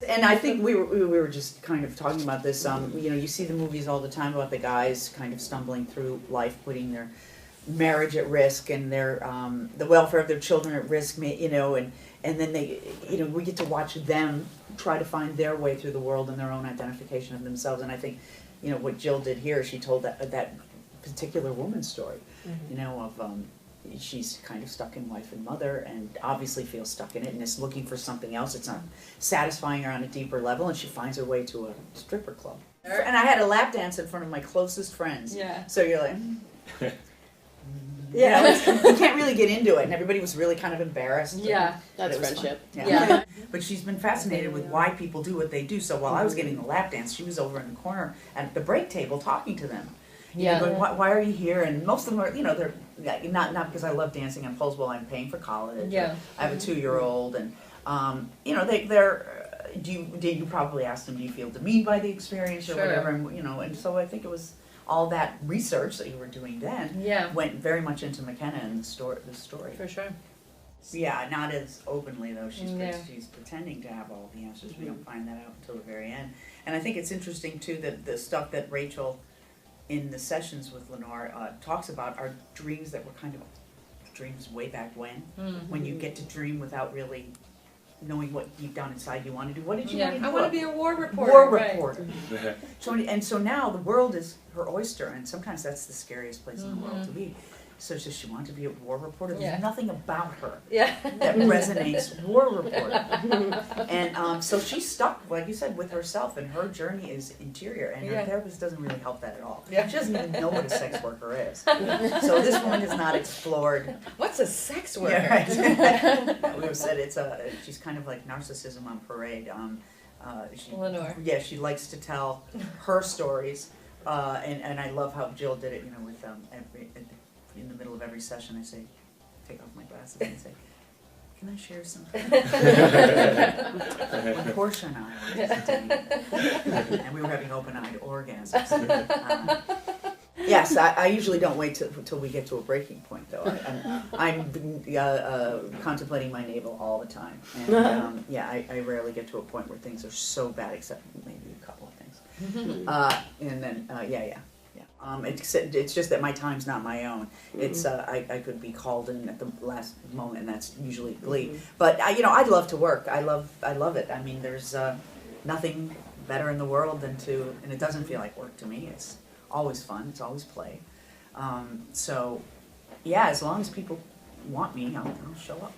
And I think we were just kind of talking about this. You know, you see the movies all the time about the guys kind of stumbling through life, putting their marriage at risk and their the welfare of their children at risk. You know, and then they, you know, we get to watch them try to find their way through the world and their own identification of themselves. And I think, you know, what Jill did here, she told that particular woman's story. You know, of she's kind of stuck in wife and mother and obviously feels stuck in it and is looking for something else. It's not satisfying her on a deeper level, and she finds her way to a stripper club. And I had a lap dance in front of my closest friends. Yeah. So you're like, yeah, you can't really get into it, and everybody was really kind of embarrassed. Yeah, that's friendship. Yeah. But she's been fascinated with why people do what they do. So while I was getting the lap dance, she was over in the corner at the break table talking to them. Yeah. Going, why are you here? And most of them are, you know, they're not because I love dancing on poles. Well, I'm paying for college. Yeah. I have a 2-year-old, and you know, they're. Did you probably ask them? Do you feel demeaned by the experience or whatever? And you know, and so I think it was all that research that you were doing then. Yeah. Went very much into McKenna and the story. For sure. Yeah, not as openly though. She's Yeah. she's pretending to have all the answers. We don't find that out until the very end. And I think it's interesting too that the stuff that Rachel in the sessions with Lenore talks about are dreams that were kind of dreams way back when you get to dream without really knowing what deep down inside you want to do. What did you want to do? I want to be a war reporter. War reporter. So now the world is her oyster, and sometimes that's the scariest place in the world to be. So does she want to be a war reporter? There's nothing about her that resonates war reporter. And so she's stuck, like you said, with herself, and her journey is interior, and her therapist doesn't really help that at all. She doesn't even know what a sex worker is. So this woman has not explored. What's a sex worker? Yeah, right. We have said she's kind of like narcissism on parade. Lenore. Yeah, she likes to tell her stories, and I love how Jill did it. You know, with in the middle of every session, I say, take off my glasses and say, can I share something? When Portia and I were dating, and we were having open-eyed orgasms. Yes, I usually don't wait till we get to a breaking point, though. I'm contemplating my navel all the time. And I rarely get to a point where things are so bad, except maybe a couple of things. And then, it's just that my time's not my own. It's I could be called in at the last moment, and that's usually glee. But you know, I'd love to work. I love it. I mean, there's nothing better in the world than and it doesn't feel like work to me. It's always fun. It's always play. So yeah, as long as people want me, I'll show up.